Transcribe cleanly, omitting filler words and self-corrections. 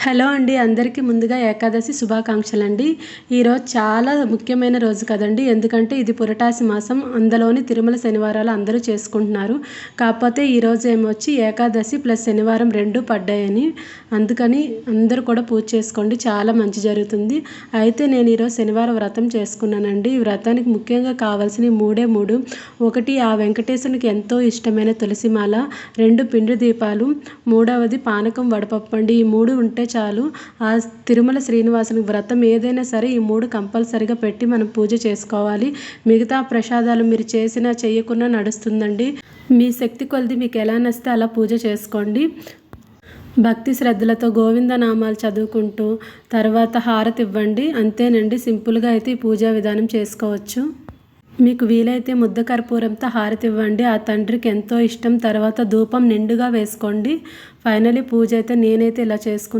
Hello అండి, అందరికీ ముందుగా ఏకాదశి శుభాకాంక్షలండి. ఈరోజు చాలా ముఖ్యమైన రోజు కదండి. ఎందుకంటే ఇది పురటాసి మాసం, అందులోని తిరుమల శనివారాలు అందరూ చేసుకుంటున్నారు. కాకపోతే ఈరోజు ఏమొచ్చి ఏకాదశి ప్లస్ శనివారం 2 పడ్డాయని, అందుకని అందరూ కూడా పూజ చేసుకోండి, చాలా మంచి జరుగుతుంది. అయితే నేను ఈరోజు శనివారం వ్రతం చేసుకున్నానండి. ఈ వ్రతానికి ముఖ్యంగా కావాల్సినవి మూడే మూడు. ఒకటి, ఆ వెంకటేశ్వరునికి ఎంతో ఇష్టమైన తులసిమాల, 2 పిండి దీపాలు, మూడవది పానకం వడపప్పు అండి. ఈ 3 ఉంటే చాలు. ఆ తిరుమల శ్రీనివాసుని వ్రతం ఏదైనా సరే ఈ 3 కంపల్సరిగా పెట్టి మనం పూజ చేసుకోవాలి. మిగతా ప్రసాదాలు మీరు చేసినా చేయకున్నా నడుస్తుందండి. మీ శక్తి కొలది మీకు ఎలా నచ్చితే అలా పూజ చేసుకోండి. భక్తి శ్రద్ధలతో గోవింద నామాలు చదువుకుంటూ తర్వాత హారతి ఇవ్వండి. అంతేనండి, సింపుల్గా అయితే ఈ పూజా విధానం చేసుకోవచ్చు. మీకు వీలైతే ముద్ద కర్పూరంతో హారతి ఇవ్వండి, ఆ తండ్రికి ఎంతో ఇష్టం. తర్వాత ధూపం నిండుగా వేసుకోండి. ఫైనలీ పూజ అయితే నేనైతే ఇలా చేసుకున్నాను.